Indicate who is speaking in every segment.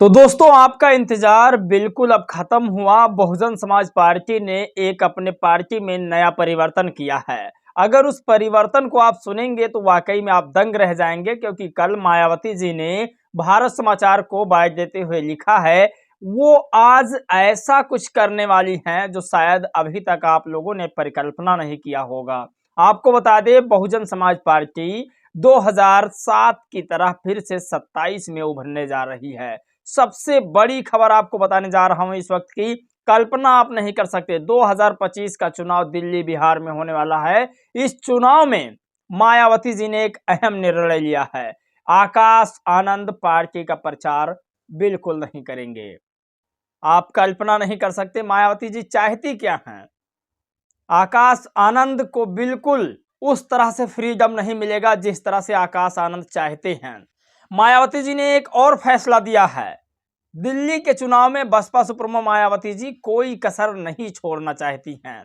Speaker 1: तो दोस्तों आपका इंतजार बिल्कुल अब खत्म हुआ। बहुजन समाज पार्टी ने एक अपने पार्टी में नया परिवर्तन किया है। अगर उस परिवर्तन को आप सुनेंगे तो वाकई में आप दंग रह जाएंगे, क्योंकि कल मायावती जी ने भारत समाचार को बाइट देते हुए लिखा है वो आज ऐसा कुछ करने वाली हैं जो शायद अभी तक आप लोगों ने परिकल्पना नहीं किया होगा। आपको बता दें, बहुजन समाज पार्टी 2007 की तरह फिर से 27 में उभरने जा रही है। सबसे बड़ी खबर आपको बताने जा रहा हूं इस वक्त की, कल्पना आप नहीं कर सकते। 2025 का चुनाव दिल्ली बिहार में होने वाला है। इस चुनाव में मायावती जी ने एक अहम निर्णय लिया है। आकाश आनंद पार्टी का प्रचार बिल्कुल नहीं करेंगे। आप कल्पना नहीं कर सकते मायावती जी चाहती क्या हैं। आकाश आनंद को बिल्कुल उस तरह से फ्रीडम नहीं मिलेगा जिस तरह से आकाश आनंद चाहते हैं। मायावती जी ने एक और फैसला दिया है। दिल्ली के चुनाव में बसपा सुप्रीमो मायावती जी कोई कसर नहीं छोड़ना चाहती हैं।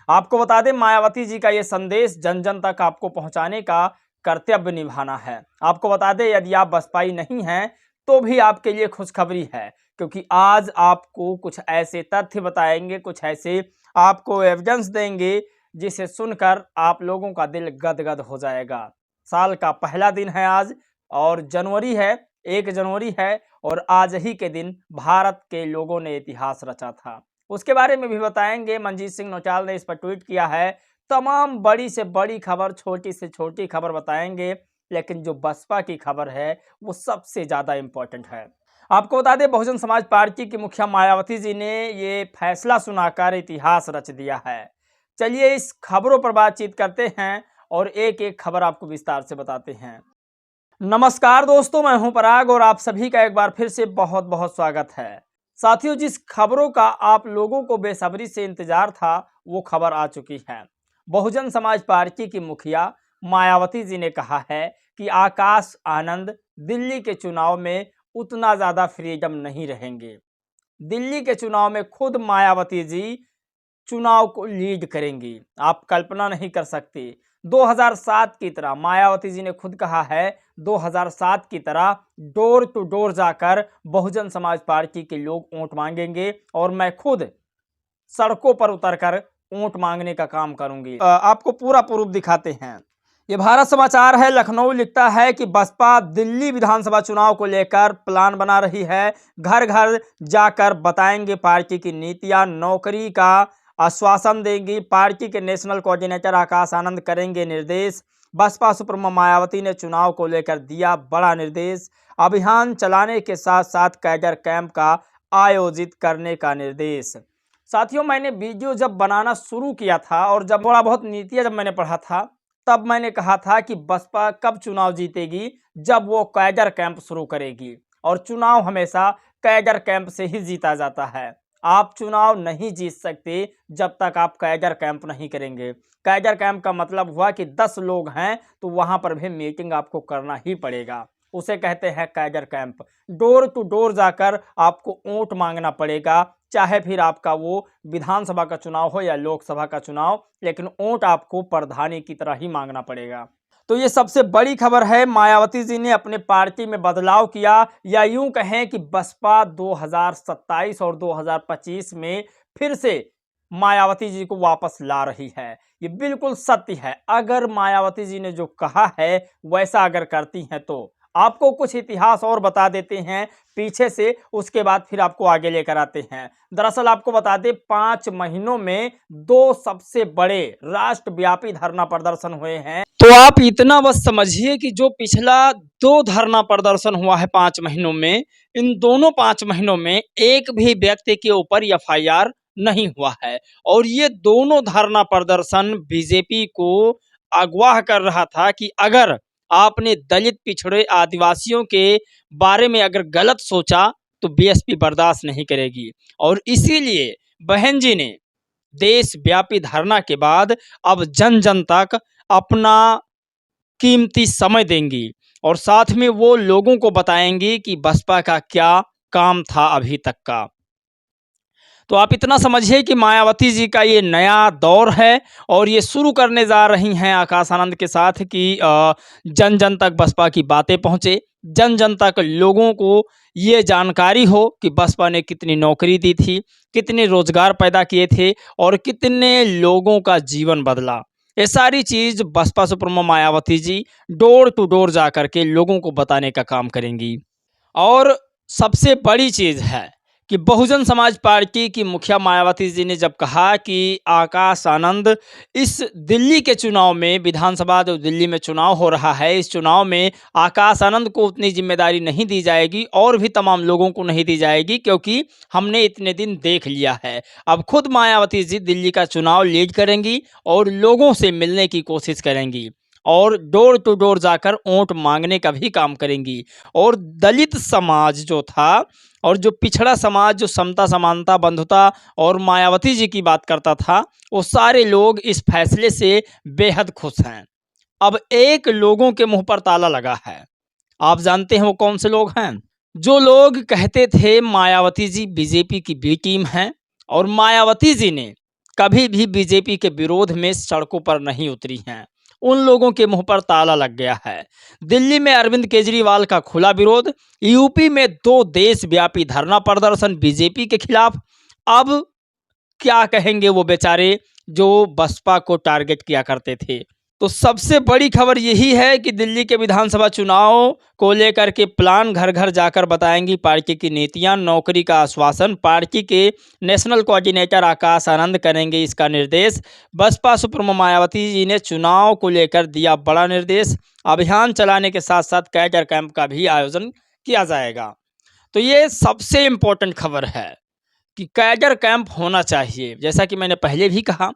Speaker 1: आपको बता दें, मायावती जी का ये संदेश जन जन तक आपको पहुंचाने का कर्तव्य निभाना है। आपको बता दें, यदि आप बसपाई नहीं हैं तो भी आपके लिए खुशखबरी है, क्योंकि आज आपको कुछ ऐसे तथ्य बताएंगे, कुछ ऐसे आपको एविडेंस देंगे जिसे सुनकर आप लोगों का दिल गदगद हो जाएगा। साल का पहला दिन है आज, और जनवरी है, 1 जनवरी है, और आज ही के दिन भारत के लोगों ने इतिहास रचा था। उसके बारे में भी बताएंगे। मनजीत सिंह नौटियाल ने इस पर ट्वीट किया है। तमाम बड़ी से बड़ी खबर, छोटी से छोटी खबर बताएंगे, लेकिन जो बसपा की खबर है वो सबसे ज़्यादा इम्पोर्टेंट है। आपको बता दें, बहुजन समाज पार्टी की मुखिया मायावती जी ने ये फैसला सुनाकर इतिहास रच दिया है। चलिए इस खबरों पर बातचीत करते हैं और एक एक खबर आपको विस्तार से बताते हैं। नमस्कार दोस्तों, मैं हूं पराग और आप सभी का एक बार फिर से बहुत बहुत स्वागत है। साथियों, जिस खबरों का आप लोगों को बेसब्री से इंतजार था वो खबर आ चुकी है। बहुजन समाज पार्टी की मुखिया मायावती जी ने कहा है कि आकाश आनंद दिल्ली के चुनाव में उतना ज़्यादा फ्रीडम नहीं रहेंगे। दिल्ली के चुनाव में खुद मायावती जी चुनाव को लीड करेंगी। आप कल्पना नहीं कर सकते। 2007 की तरह मायावती जी ने खुद कहा है, 2007 की तरह डोर टू डोर जाकर बहुजन समाज पार्टी के लोग वोट मांगेंगे और मैं खुद सड़कों पर उतरकर वोट मांगने का काम करूंगी। आपको पूरा प्रूफ दिखाते हैं। ये भारत समाचार है, लखनऊ लिखता है कि बसपा दिल्ली विधानसभा चुनाव को लेकर प्लान बना रही है। घर घर जाकर बताएंगे पार्टी की नीतियां, नौकरी का आश्वासन देंगी। पार्टी के नेशनल कोऑर्डिनेटर आकाश आनंद करेंगे निर्देश। बसपा सुप्रीमो मायावती ने चुनाव को लेकर दिया बड़ा निर्देश। अभियान चलाने के साथ साथ कैडर कैंप का आयोजित करने का निर्देश। साथियों, मैंने वीडियो जब बनाना शुरू किया था और जब थोड़ा बहुत नीतियां जब मैंने पढ़ा था, तब मैंने कहा था कि बसपा कब चुनाव जीतेगी, जब वो कैडर कैंप शुरू करेगी। और चुनाव हमेशा कैडर कैंप से ही जीता जाता है। आप चुनाव नहीं जीत सकते जब तक आप कैडर कैंप नहीं करेंगे। कैडर कैंप का मतलब हुआ कि 10 लोग हैं तो वहां पर भी मीटिंग आपको करना ही पड़ेगा, उसे कहते हैं cadre camp. Door to door जाकर आपको वोट मांगना पड़ेगा, चाहे फिर आपका वो विधानसभा का चुनाव हो या लोकसभा का चुनाव, लेकिन वोट आपको प्रधानी की तरह ही मांगना पड़ेगा। तो ये सबसे बड़ी खबर है। मायावती जी ने अपने पार्टी में बदलाव किया, या यूं कहें कि बसपा 2027 और 2025 में फिर से मायावती जी को वापस ला रही है। ये बिल्कुल सत्य है। अगर मायावती जी ने जो कहा है वैसा अगर करती हैं तो आपको कुछ इतिहास और बता देते हैं पीछे से, उसके बाद फिर आपको आगे लेकर आते हैं। दरअसल आपको बता दें, 5 महीनों में 2 सबसे बड़े राष्ट्रव्यापी धरना प्रदर्शन हुए हैं। तो आप इतना बस समझिए कि जो पिछला 2 धरना प्रदर्शन हुआ है 5 महीनों में, इन दोनों 5 महीनों में एक भी व्यक्ति के ऊपर एफआईआर नहीं हुआ है। और ये दोनों धरना प्रदर्शन बीजेपी को अगवा कर रहा था कि अगर आपने दलित, पिछड़े, आदिवासियों के बारे में अगर गलत सोचा तो बीएसपी बर्दाश्त नहीं करेगी। और इसीलिए बहन जी ने देशव्यापी धरना के बाद अब जन जन तक अपना कीमती समय देंगी और साथ में वो लोगों को बताएंगी कि बसपा का क्या काम था अभी तक का। तो आप इतना समझिए कि मायावती जी का ये नया दौर है और ये शुरू करने जा रही हैं आकाश आनंद के साथ कि जन जन तक बसपा की बातें पहुँचे। जन जन तक लोगों को ये जानकारी हो कि बसपा ने कितनी नौकरी दी थी, कितने रोजगार पैदा किए थे और कितने लोगों का जीवन बदला। ये सारी चीज़ Baspa supremo Mayawati ji door to door जा कर के लोगों को बताने का काम करेंगी। और सबसे बड़ी चीज़ है कि बहुजन समाज पार्टी की मुखिया मायावती जी ने जब कहा कि आकाश आनंद इस दिल्ली के चुनाव में, विधानसभा जो दिल्ली में चुनाव हो रहा है, इस चुनाव में आकाश आनंद को उतनी जिम्मेदारी नहीं दी जाएगी और भी तमाम लोगों को नहीं दी जाएगी, क्योंकि हमने इतने दिन देख लिया है। अब खुद मायावती जी दिल्ली का चुनाव लीड करेंगी और लोगों से मिलने की कोशिश करेंगी और डोर टू डोर जाकर वोट मांगने का भी काम करेंगी। और दलित समाज जो था और जो पिछड़ा समाज, जो समता समानता बंधुता और मायावती जी की बात करता था, वो सारे लोग इस फैसले से बेहद खुश हैं। अब एक लोगों के मुंह पर ताला लगा है। आप जानते हैं वो कौन से लोग हैं? जो लोग कहते थे मायावती जी बीजेपी की बी टीम हैं और मायावती जी ने कभी भी बीजेपी के विरोध में सड़कों पर नहीं उतरी हैं, उन लोगों के मुंह पर ताला लग गया है। दिल्ली में अरविंद केजरीवाल का खुला विरोध, यूपी में 2 देशव्यापी धरना प्रदर्शन बीजेपी के खिलाफ। अब क्या कहेंगे वो बेचारे जो बसपा को टारगेट किया करते थे। तो सबसे बड़ी खबर यही है कि दिल्ली के विधानसभा चुनाव को लेकर के प्लान घर घर जाकर बताएंगी पार्टी की नीतियां, नौकरी का आश्वासन पार्टी के नेशनल कोऑर्डिनेटर आकाश आनंद करेंगे इसका निर्देश। बसपा सुप्रीमो मायावती जी ने चुनाव को लेकर दिया बड़ा निर्देश। अभियान चलाने के साथ साथ कैडर कैंप का भी आयोजन किया जाएगा। तो ये सबसे इम्पोर्टेंट खबर है कि कैडर कैंप होना चाहिए। जैसा कि मैंने पहले भी कहा,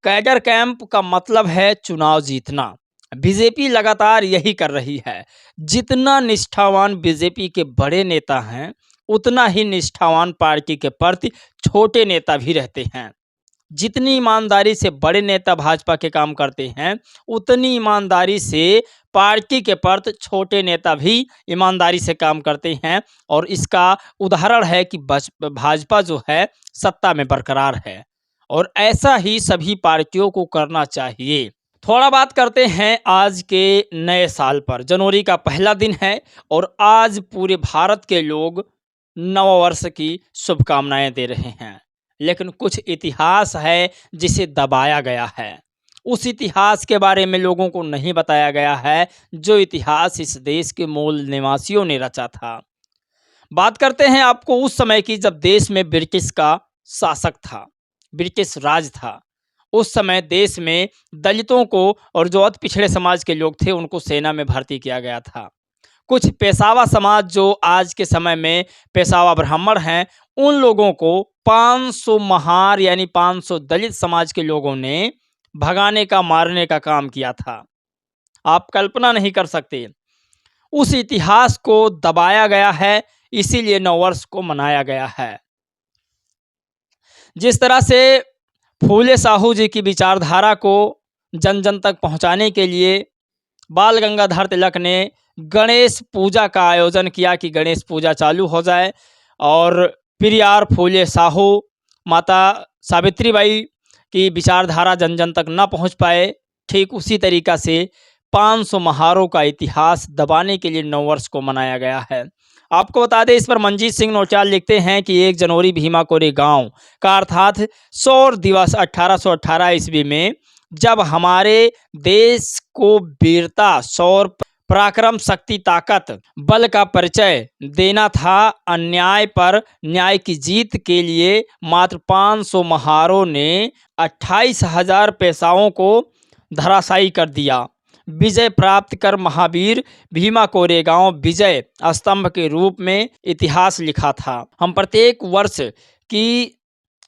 Speaker 1: कैडर कैंप का मतलब है चुनाव जीतना। बीजेपी लगातार यही कर रही है। जितना निष्ठावान बीजेपी के बड़े नेता हैं, उतना ही निष्ठावान पार्टी के प्रति छोटे नेता भी रहते हैं। जितनी ईमानदारी से बड़े नेता भाजपा के काम करते हैं, उतनी ईमानदारी से पार्टी के प्रति छोटे नेता भी ईमानदारी से काम करते हैं। और इसका उदाहरण है कि भाजपा जो है सत्ता में बरकरार है और ऐसा ही सभी पार्टियों को करना चाहिए। थोड़ा बात करते हैं आज के नए साल पर। जनवरी का पहला दिन है और आज पूरे भारत के लोग नववर्ष की शुभकामनाएं दे रहे हैं, लेकिन कुछ इतिहास है जिसे दबाया गया है। उस इतिहास के बारे में लोगों को नहीं बताया गया है, जो इतिहास इस देश के मूल निवासियों ने रचा था। बात करते हैं आपको उस समय की जब देश में ब्रिटिश का शासक था, ब्रिटिश राज था। उस समय देश में दलितों को और जो अति पिछड़े समाज के लोग थे उनको सेना में भर्ती किया गया था। कुछ पेशावा समाज जो आज के समय में पेशावा ब्राह्मण हैं, उन लोगों को 500 महार यानी 500 दलित समाज के लोगों ने भगाने का, मारने का काम किया था। आप कल्पना नहीं कर सकते। उस इतिहास को दबाया गया है, इसीलिए नववर्ष को मनाया गया है। जिस तरह से फूले साहू जी की विचारधारा को जन जन तक पहुंचाने के लिए बाल गंगाधर तिलक ने गणेश पूजा का आयोजन किया कि गणेश पूजा चालू हो जाए, और पेरियार फूले साहू, माता सावित्रीबाई की विचारधारा जन जन तक न पहुंच पाए, ठीक उसी तरीक़ा से 500 महारों का इतिहास दबाने के लिए नववर्ष को मनाया गया है। आपको बता दें, इस पर मंजीत सिंह नौटियाल लिखते हैं कि 1 जनवरी भीमा कोरे गांव का अर्थात सौर दिवस 1818 ईस्वी में जब हमारे देश को वीरता, शौर्य, पराक्रम, शक्ति, ताकत, बल का परिचय देना था, अन्याय पर न्याय की जीत के लिए मात्र 500 महारों ने 28,000 पेशाओं को धराशायी कर दिया। विजय प्राप्त कर महावीर भीमा कोरेगांव विजय स्तंभ के रूप में इतिहास लिखा था। हम प्रत्येक वर्ष की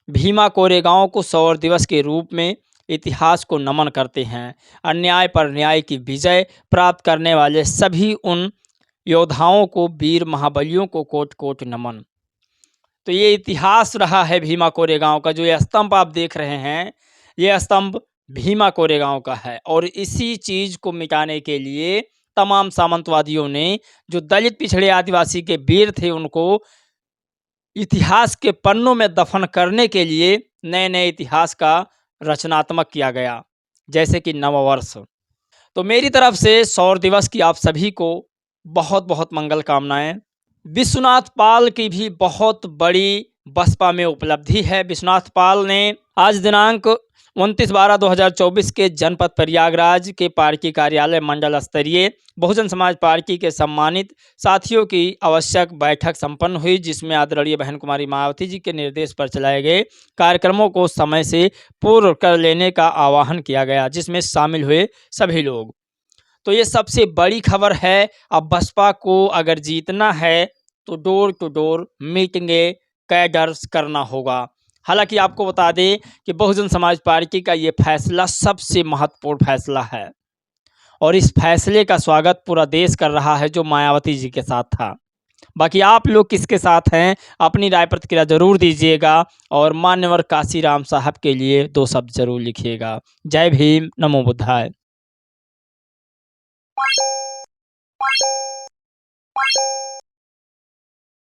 Speaker 1: भीमा कोरेगांव को सौर दिवस के रूप में इतिहास को नमन करते हैं। अन्याय पर न्याय की विजय प्राप्त करने वाले सभी उन योद्धाओं को, वीर महाबलियों को कोट कोट नमन। तो ये इतिहास रहा है भीमा कोरेगांव का। जो ये स्तंभ आप देख रहे हैं, ये स्तंभ भीमा कोरेगांव का है। और इसी चीज़ को मिटाने के लिए तमाम सामंतवादियों ने, जो दलित पिछड़े आदिवासी के वीर थे, उनको इतिहास के पन्नों में दफन करने के लिए नए नए इतिहास का रचनात्मक किया गया, जैसे कि नववर्ष। तो मेरी तरफ से सौर दिवस की आप सभी को बहुत बहुत मंगल कामनाएं। विश्वनाथ पाल की भी बहुत बड़ी बसपा में उपलब्धि है। विश्वनाथ पाल ने आज दिनांक 29/12/2024 के जनपद प्रयागराज के पार्टी कार्यालय मंडल स्तरीय बहुजन समाज पार्टी के सम्मानित साथियों की आवश्यक बैठक संपन्न हुई, जिसमें आदरणीय बहन कुमारी मायावती जी के निर्देश पर चलाए गए कार्यक्रमों को समय से पूर्ण कर लेने का आह्वान किया गया, जिसमें शामिल हुए सभी लोग। तो ये सबसे बड़ी खबर है। अब बसपा को अगर जीतना है तो डोर टू डोर मीटिंगें कैडर्स करना होगा। हालांकि आपको बता दें कि बहुजन समाज पार्टी का ये फैसला सबसे महत्वपूर्ण फैसला है और इस फैसले का स्वागत पूरा देश कर रहा है जो मायावती जी के साथ था। बाकी आप लोग किसके साथ हैं, अपनी राय प्रतिक्रिया जरूर दीजिएगा और मान्यवर काशीराम साहब के लिए 2 शब्द जरूर लिखिएगा। जय भीम, नमो बुद्धाय।